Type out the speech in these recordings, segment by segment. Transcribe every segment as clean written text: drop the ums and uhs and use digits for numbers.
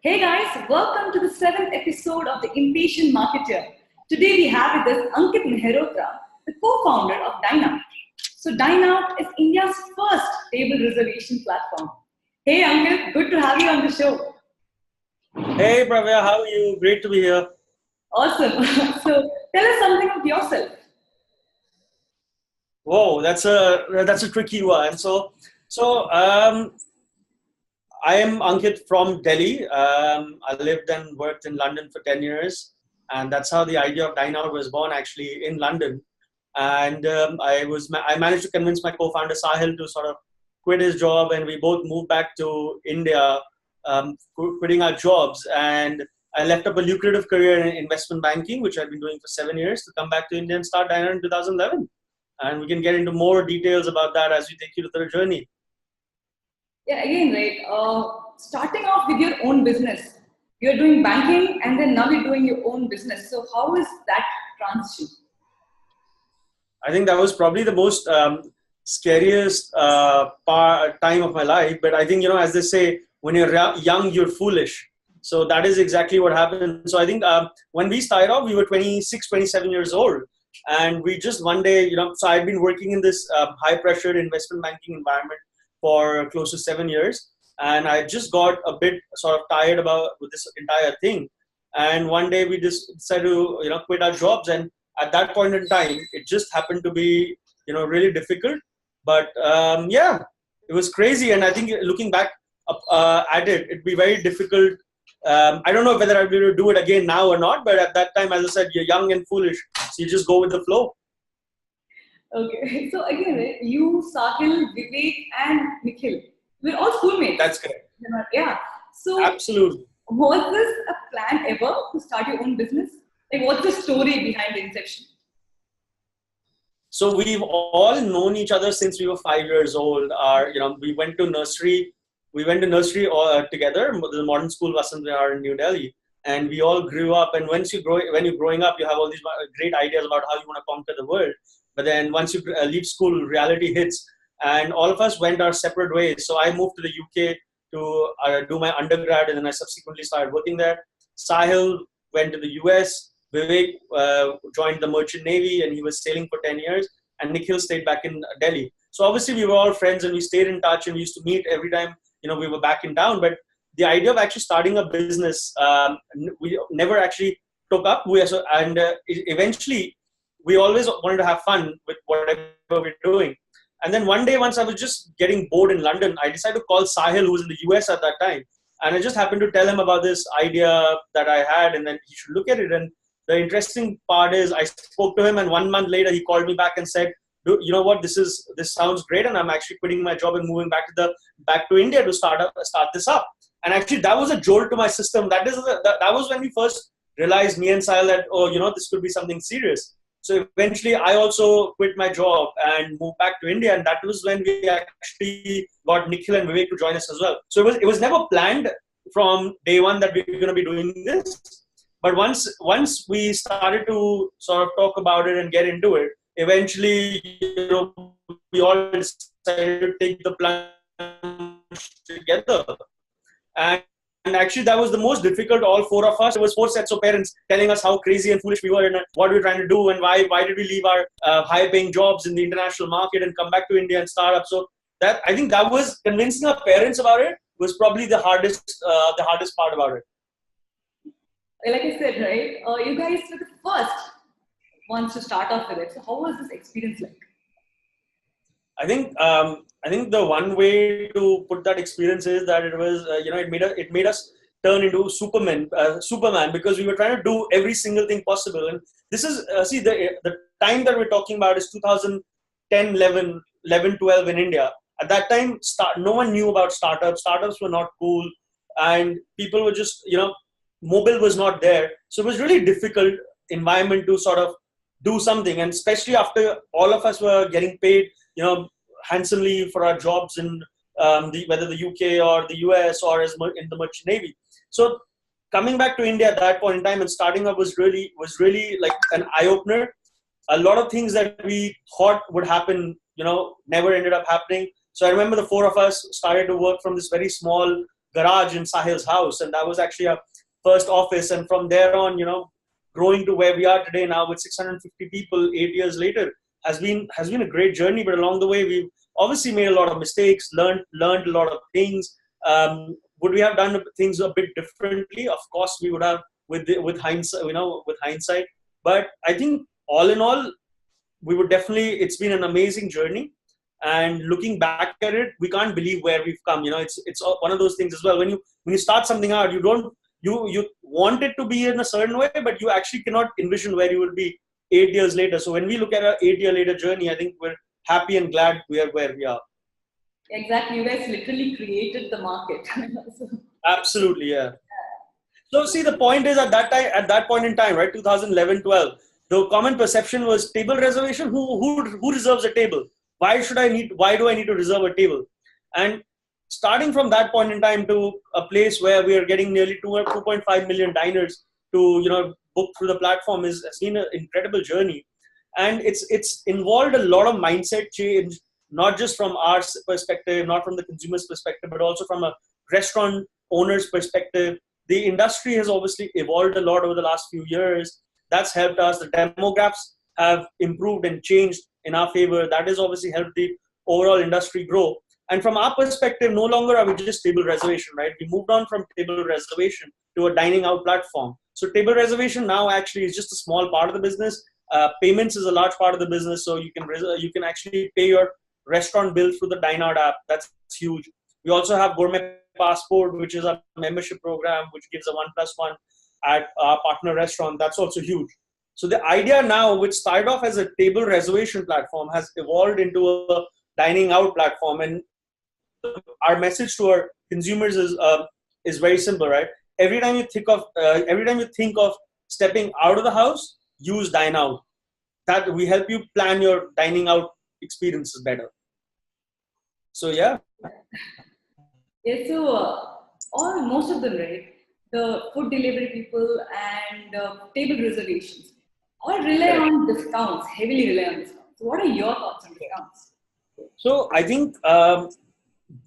Hey guys, welcome to the seventh episode of the Impatient Marketer. Today we have with us Ankit Mehrotra, the co-founder of Dineout. So Dineout is India's first table reservation platform. Hey Ankit, good to have you on the show. Hey Pravya, how are you? Great to be here. Awesome. So tell us something of yourself. Whoa, that's a tricky one. So I am Ankit from Delhi. I lived and worked in London for 10 years, and that's how the idea of Dine Out was born, actually, in London. And I managed to convince my co-founder Sahil to sort of quit his job, and we both moved back to India, quitting our jobs. And I left up a lucrative career in investment banking, which I've been doing for 7 years, to come back to India and start Dine Out in 2011. And we can get into more details about that as we take you through the journey. Yeah, again, right. Starting off with your own business, you're doing banking and then now you're doing your own business. So how is that transition? I think that was probably the most scariest time of my life. But I think, as they say, when you're young, you're foolish. So that is exactly what happened. So I think when we started off, we were 26, 27 years old. And we just one day, so I'd been working in this high pressured investment banking environment for close to 7 years. And I just got a bit sort of tired with this entire thing. And one day we just decided to, quit our jobs. And at that point in time, it just happened to be, really difficult. But yeah, it was crazy. And I think looking back at it, it'd be very difficult. I don't know whether I'll be able to do it again now or not. But at that time, as I said, you're young and foolish. So you just go with the flow. Okay, so again, right, you, Sahil, Vivek, and Nikhil, we're all schoolmates. That's correct. Yeah. So, absolutely. Was this a plan ever to start your own business? Like, what's the story behind the inception? So we've all known each other since we were 5 years old. We went to nursery. We went to nursery together. The modern school Vasant Vihar in New Delhi, and we all grew up. And when you're growing up, you have all these great ideas about how you want to conquer the world. But then once you leave school, reality hits, and all of us went our separate ways. So I moved to the UK to do my undergrad, and then I subsequently started working there. Sahil went to the US. Vivek joined the Merchant Navy, and he was sailing for 10 years. And Nikhil stayed back in Delhi. So obviously we were all friends, and we stayed in touch, and we used to meet every time we were back in town. But the idea of actually starting a business, we never actually took up. Eventually, we always wanted to have fun with whatever we're doing. And then one day, once I was just getting bored in London, I decided to call Sahil, who was in the US at that time. And I just happened to tell him about this idea that I had, and then he should look at it. And the interesting part is I spoke to him, and 1 month later, he called me back and said, you know what, this sounds great. And I'm actually quitting my job and moving back to India to start this up. And actually, that was a jolt to my system. That was when we first realized, me and Sahil, that, this could be something serious. So eventually, I also quit my job and moved back to India, and that was when we actually got Nikhil and Vivek to join us as well. So it was never planned from day one that we were going to be doing this. But once we started to sort of talk about it and get into it, eventually, we all decided to take the plunge together. And actually, that was the most difficult, all four of us. It was four sets of parents telling us how crazy and foolish we were and what we were trying to do and why did we leave our high-paying jobs in the international market and come back to India and start up. So I think that was convincing our parents about it was probably the hardest part about it. Like I said, right, you guys were the first ones to start off with it. So how was this experience like? I think the one way to put that experience is that it was, it made us turn into Superman, because we were trying to do every single thing possible. And this is, the time that we're talking about is 2010, 11, 12 in India. At that time, no one knew about startups. Startups were not cool, and people were just, mobile was not there. So it was really difficult environment to sort of do something, and especially after all of us were getting paid, handsomely for our jobs in whether the UK or the US or in the Merchant Navy. So coming back to India at that point in time and starting up was really like an eye opener. A lot of things that we thought would happen, never ended up happening. So I remember the four of us started to work from this very small garage in Sahil's house, and that was actually our first office. And from there on, growing to where we are today now with 650 people 8 years later has been a great journey. But along the way, we've obviously made a lot of mistakes, learned a lot of things. Would we have done things a bit differently? Of course, we would have with hindsight, with hindsight. But I think all in all, we would definitely. It's been an amazing journey, and looking back at it, we can't believe where we've come. It's one of those things as well. When you start something out, you want it to be in a certain way, but you actually cannot envision where you will be 8 years later. So when we look at our 8 year later journey, I think we're happy and glad we are where we are. Exactly. You guys literally created the market. Absolutely, yeah. So see, the point is at that point in time, right, 2011-12, the common perception was table reservation. Who reserves a table? Why do I need to reserve a table? And starting from that point in time to a place where we are getting nearly 2.5 million diners to book through the platform has been an incredible journey. And it's involved a lot of mindset change, not just from our perspective, not from the consumer's perspective, but also from a restaurant owner's perspective. The industry has obviously evolved a lot over the last few years. That's helped us. The demographics have improved and changed in our favor. That has obviously helped the overall industry grow. And from our perspective, no longer are we just table reservation, right? We moved on from table reservation to a dining out platform. So table reservation now actually is just a small part of the business. Payments is a large part of the business. So you can actually pay your restaurant bill through the Dineout app. That's huge. We also have Gourmet Passport, which is a membership program, which gives a 1+1 at our partner restaurant. That's also huge. So the idea now, which started off as a table reservation platform, has evolved into a dining out platform. And our message to our consumers is very simple, right? Every time you think of stepping out of the house, use dine out. That we help you plan your dining out experiences better. So yeah. Yeah, so most of them, right? The food delivery people and table reservations all rely on discounts, heavily rely on discounts. So what are your thoughts on discounts? So I think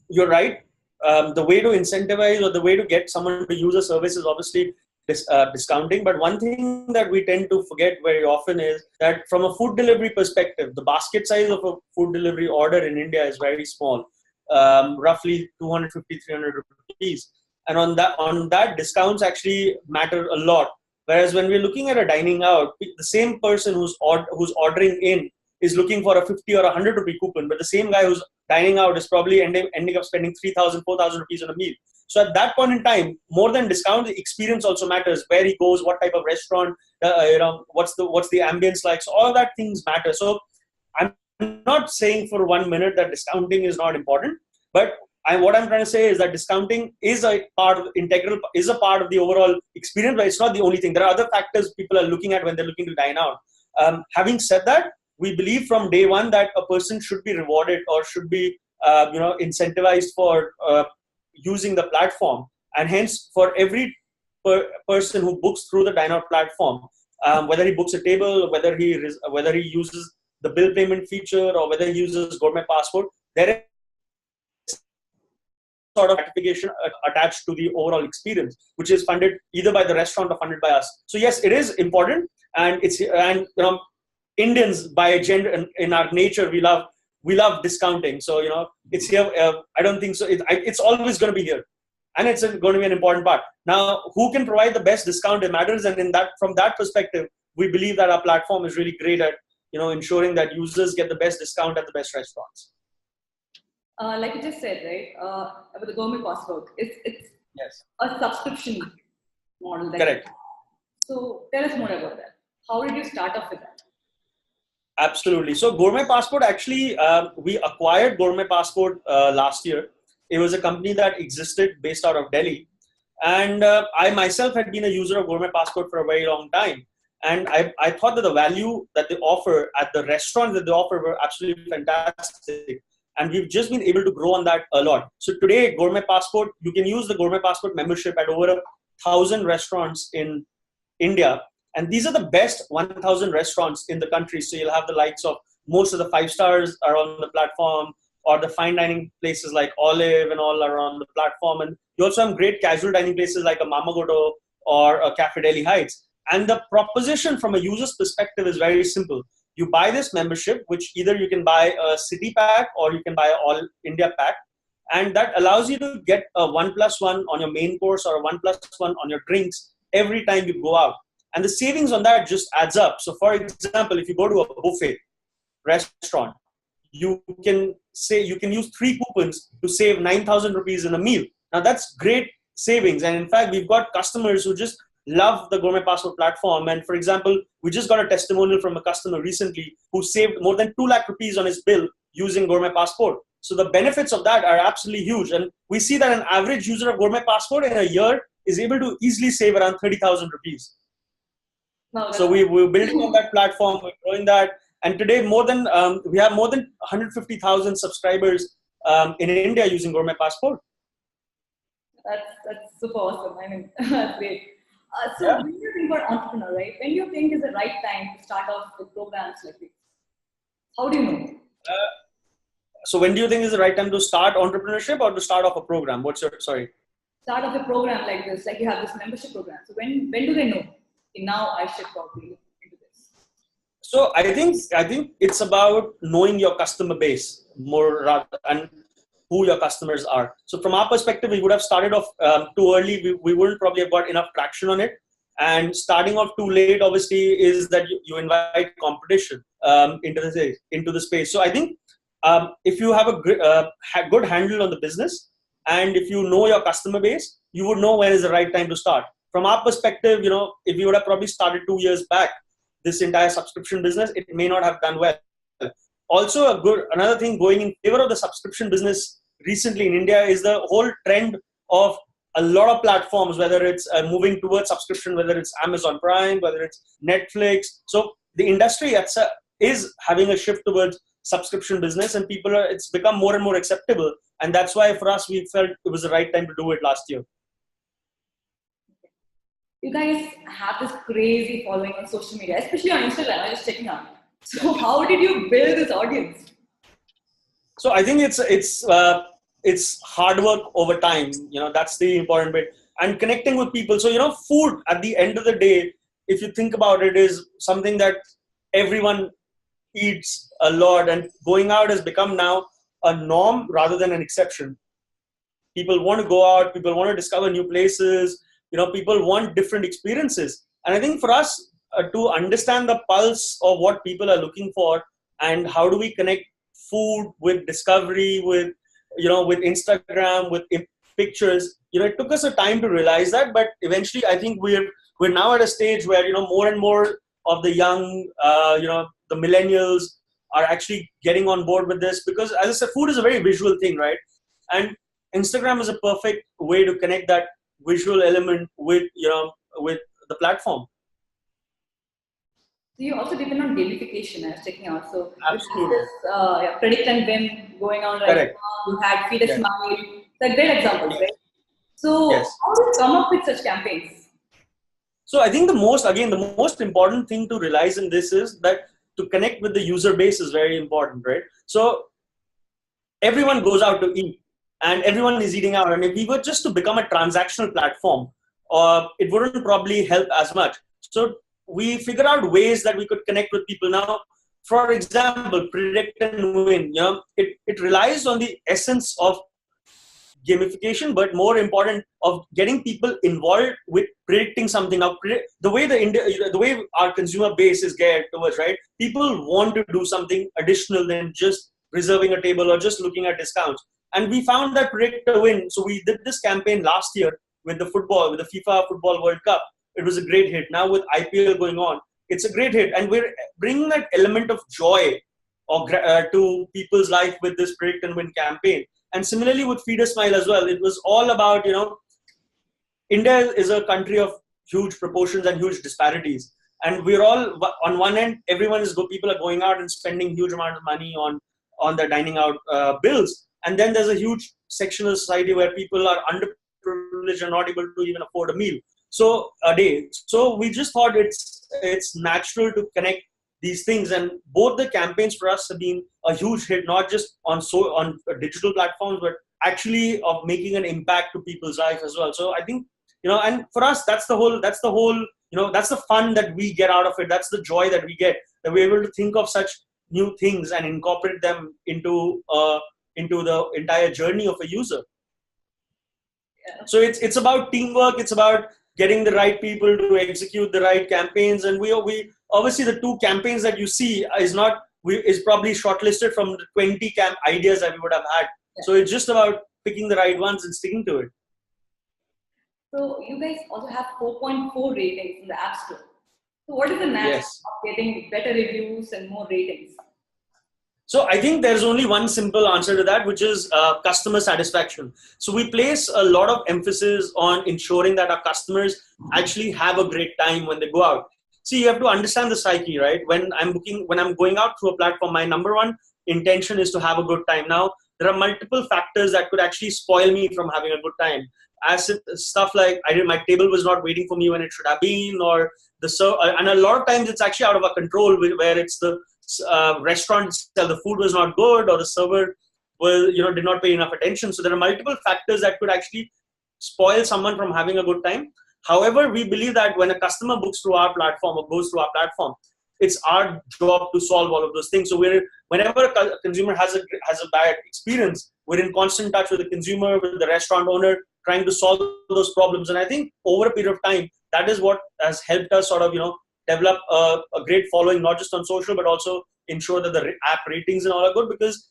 you're right. The way to incentivize or the way to get someone to use a service is obviously discounting. But one thing that we tend to forget very often is that from a food delivery perspective, the basket size of a food delivery order in India is very small. Roughly 250, 300 rupees. And on that, discounts actually matter a lot. Whereas when we're looking at a dining out, the same person who's ordering in is looking for a 50 or 100 rupee coupon, but the same guy who's dining out is probably ending up spending 3,000, 4,000 rupees on a meal. So at that point in time, more than discount, the experience also matters. Where he goes, what type of restaurant, what's the ambience like. So all of that things matter. So I'm not saying for 1 minute that discounting is not important, but what I'm trying to say is that discounting is a part of the overall experience, but it's not the only thing. There are other factors people are looking at when they're looking to dine out. Having said that, we believe from day one that a person should be rewarded or should be incentivized for using the platform. And hence, for every person who books through the Dineout platform, whether he books a table, whether he uses the bill payment feature, or whether he uses Gourmet Passport, there is sort of gratification attached to the overall experience, which is funded either by the restaurant or funded by us. So yes, it is important, and Indians by gender in our nature, we love discounting. So it's here. I don't think so. It's always going to be here, and it's going to be an important part. Now, who can provide the best discount? It matters, and from that perspective, we believe that our platform is really great at ensuring that users get the best discount at the best restaurants. Like you just said, right? About the Gourmet Passport, it's a subscription model. Correct. So tell us more about that. How did you start off with that? Absolutely. So Gourmet Passport, actually, we acquired Gourmet Passport last year. It was a company that existed based out of Delhi. And I myself had been a user of Gourmet Passport for a very long time. And I thought that the value that they offer at the restaurants that they offer were absolutely fantastic. And we've just been able to grow on that a lot. So today, Gourmet Passport, you can use the Gourmet Passport membership at over 1,000 restaurants in India. And these are the best 1,000 restaurants in the country. So you'll have the likes of most of the 5 stars are on the platform. or the fine dining places like Olive and all around the platform. And you also have great casual dining places like a Mama Goto or a Cafe Delhi Heights. And the proposition from a user's perspective is very simple. You buy this membership, which either you can buy a city pack or you can buy an all India pack. And that allows you to get a 1+1 on your main course or a 1+1 on your drinks every time you go out. And the savings on that just adds up. So for example, if you go to a buffet restaurant, you can use 3 coupons to save 9,000 rupees in a meal. Now that's great savings. And in fact, we've got customers who just love the Gourmet Passport platform. And for example, we just got a testimonial from a customer recently who saved more than 2 lakh rupees on his bill using Gourmet Passport. So the benefits of that are absolutely huge. And we see that an average user of Gourmet Passport in a year is able to easily save around 30,000 rupees. No, So we're building on that platform, we're growing that. And today we have more than 150,000 subscribers in India using Gourmet Passport. That's super awesome. I mean, that's great. So when you think about entrepreneur, right? When you think is the right time to start off with programs like this? How do you know? So when do you think is the right time to start entrepreneurship or to start off a program? Start off a program like this, like you have this membership program. So when do they know? Okay, now I should probably look into this. So I think it's about knowing your customer base more rather and who your customers are. So from our perspective, we would have started off too early. We wouldn't probably have got enough traction on it. And starting off too late, obviously, is that you invite competition into the space. So I think if you have a good handle on the business and if you know your customer base, you would know when is the right time to start. From our perspective, if you would have probably started 2 years back, this entire subscription business, it may not have done well. Also, another thing going in favor of the subscription business recently in India is the whole trend of a lot of platforms, whether it's moving towards subscription, whether it's Amazon Prime, whether it's Netflix. So the industry is having a shift towards subscription business, and it's become more and more acceptable. And that's why for us, we felt it was the right time to do it last year. You guys have this crazy following on social media, especially on Instagram. I was just checking out. So how did you build this audience? So I think it's hard work over time. That's the important bit, and connecting with people. So food at the end of the day, if you think about it, is something that everyone eats a lot, and going out has become now a norm rather than an exception. People want to go out. People want to discover new places. People want different experiences, and I think for us, to understand the pulse of what people are looking for and how do we connect food with discovery, with Instagram, with pictures, it took us a time to realize that, but eventually I think we're now at a stage where, more and more of the young, the millennials are actually getting on board with this, because as I said, food is a very visual thing, right? And Instagram is a perfect way to connect that visual element with the platform. So you also depend on gamification. I was checking out. So absolutely, this predict and win going on right correct now. You had Feed a Smile. They're great examples, right? So yes. How do you come up with such campaigns? So I think the most important thing to realize in this is that to connect with the user base is very important, right? So everyone goes out to eat and everyone is eating out. And if we were just to become a transactional platform, it wouldn't probably help as much. So we figured out ways that we could connect with people. Now, for example, predict and win, it relies on the essence of gamification, but more important of getting people involved with predicting something. Now, the way our consumer base is geared towards, right? People want to do something additional than just reserving a table or just looking at discounts. And we found that predict to win. So we did this campaign last year with the FIFA Football World Cup. It was a great hit. Now with IPL going on, it's a great hit. And we're bringing that element of joy to people's life with this predict and win campaign. And similarly with Feed a Smile as well. It was all about, India is a country of huge proportions and huge disparities. And we're all, on one end, people are going out and spending huge amount of money on their dining out bills. And then there's a huge section of society where people are underprivileged and not able to even afford a meal. So a day. So we just thought it's natural to connect these things. And both the campaigns for us have been a huge hit, not just on digital platforms, but actually of making an impact to people's life as well. So I think, and for us, that's the whole, that's the fun that we get out of it. That's the joy that we get, that we're able to think of such new things and incorporate them into the entire journey of a user. Yeah. So it's about teamwork. It's about getting the right people to execute the right campaigns. And we obviously, the 2 campaigns that you see is probably shortlisted from the 20 ideas that we would have had. Yeah. So it's just about picking the right ones and sticking to it. So you guys also have 4.4 ratings in the App Store. So what is the magic of getting better reviews and more ratings? So I think there's only one simple answer to that, which is customer satisfaction. So we place a lot of emphasis on ensuring that our customers actually have a great time when they go out. See, you have to understand the psyche, right? When I'm going out through a platform, my number one intention is to have a good time. Now, there are multiple factors that could actually spoil me from having a good time. As stuff like my table was not waiting for me when it should have been, or and a lot of times it's actually out of our control, where it's the restaurant itself, the food was not good, or the server did not pay enough attention. So there are multiple factors that could actually spoil someone from having a good time. However, we believe that when a customer books through our platform or goes through our platform, it's our job to solve all of those things. So whenever a consumer has a bad experience, we're in constant touch with the consumer, with the restaurant owner, trying to solve those problems. And I think over a period of time, that is what has helped us sort of, develop a great following, not just on social, but also ensure that the app ratings and all are good, because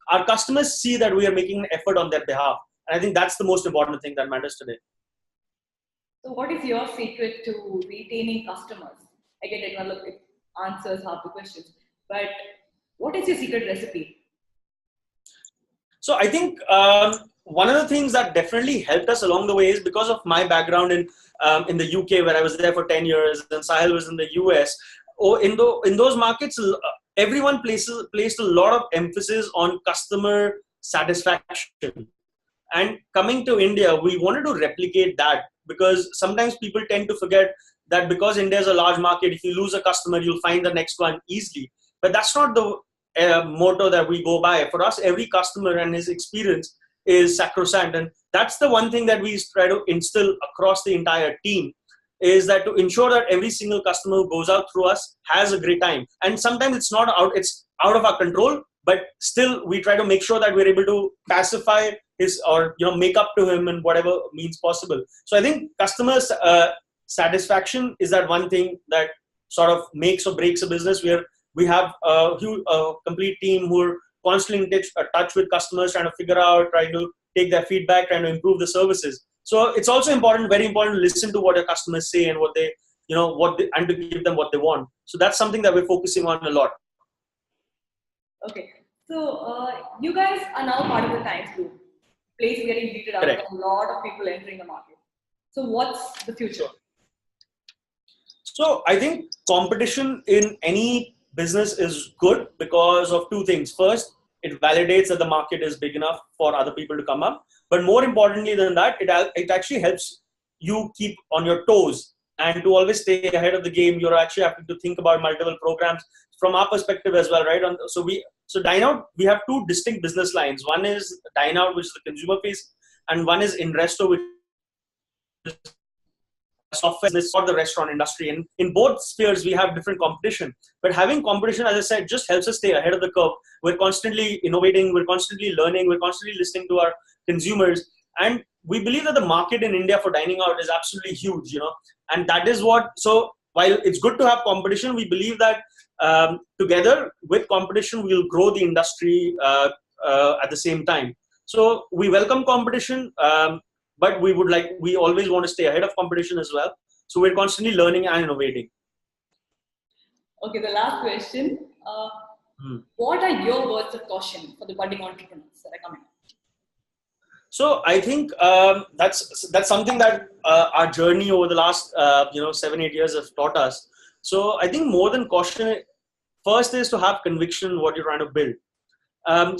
our customers see that we are making an effort on their behalf. And I think that's the most important thing that matters today. So what is your secret to retaining customers? I get it, it answers half the questions, but what is your secret recipe? So I think one of the things that definitely helped us along the way is because of my background in the UK, where I was there for 10 years, and Sahil was in the US. In those markets, everyone placed a lot of emphasis on customer satisfaction. And coming to India, we wanted to replicate that, because sometimes people tend to forget that because India is a large market, if you lose a customer, you'll find the next one easily. But that's not the motto that we go by. For us, every customer and his experience is sacrosanct. And that's the one thing that we try to instill across the entire team, is that to ensure that every single customer who goes out through us has a great time. And sometimes it's out of our control, but still we try to make sure that we're able to pacify his, or make up to him in whatever means possible. So I think customers satisfaction is that one thing that sort of makes or breaks a business. We have a complete team who are constantly in touch with customers, trying to figure out, trying to take their feedback, trying to improve the services. So it's also very important to listen to what your customers say and what they, and to give them what they want. So that's something that we're focusing on a lot. Okay. So you guys are now part of the Times Group. Place is getting heated up. Correct. A lot of people entering the market. So what's the future? So I think competition in any business is good because of 2 things. First, it validates that the market is big enough for other people to come up. But more importantly than that, it actually helps you keep on your toes, and to always stay ahead of the game. You're actually having to think about multiple programs from our perspective as well, right? So Dineout, we have 2 distinct business lines. One is Dineout, which is the consumer face, and one is Investo, which is software business for the restaurant industry. And in both spheres, we have different competition. But having competition, as I said, just helps us stay ahead of the curve. We're constantly innovating, we're constantly learning, we're constantly listening to our consumers. And we believe that the market in India for dining out is absolutely huge, and that is so while it's good to have competition, we believe that together with competition, we'll grow the industry at the same time. So we welcome competition, but we always want to stay ahead of competition as well. So we're constantly learning and innovating. Okay, the last question. What are your words of caution for the budding entrepreneurs that are coming up? So I think that's something that our journey over the last 7-8 years has taught us. So I think more than caution, first is to have conviction in what you're trying to build.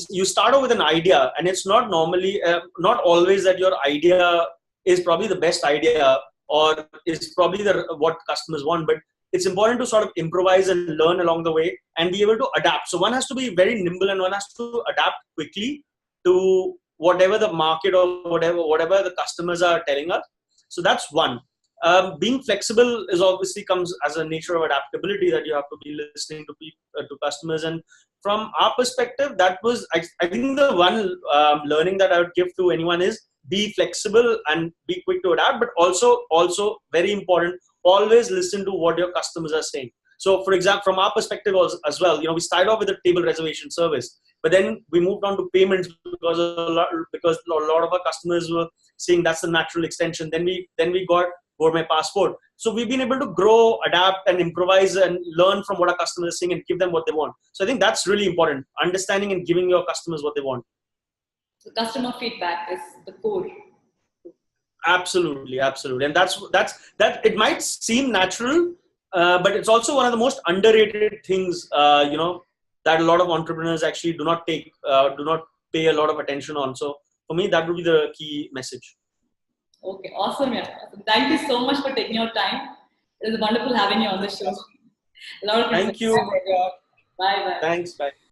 You start off with an idea, and it's not always that your idea is probably the best idea or is probably what customers want. But it's important to sort of improvise and learn along the way and be able to adapt. So one has to be very nimble and one has to adapt quickly to whatever the market or whatever the customers are telling us. So that's one. Being flexible is obviously comes as a nature of adaptability, that you have to be listening to to customers. And from our perspective, that was I think the one learning that I would give to anyone is be flexible and be quick to adapt, but also very important, always listen to what your customers are saying. So for example, from our perspective as well, we started off with a table reservation service, but then we moved on to payments because a lot of our customers were saying that's the natural extension. Then we got Gourmet Passport. So we've been able to grow, adapt, and improvise and learn from what our customers are saying and give them what they want. So I think that's really important, understanding and giving your customers what they want. So customer feedback is the core. Absolutely. And that it might seem natural, but it's also one of the most underrated things, that a lot of entrepreneurs actually do not pay a lot of attention on. So for me, that would be the key message. Okay, awesome. Yeah. Thank you so much for taking your time. It was wonderful having you on the show. A lot of Thank you. Bye bye. Thanks. Bye.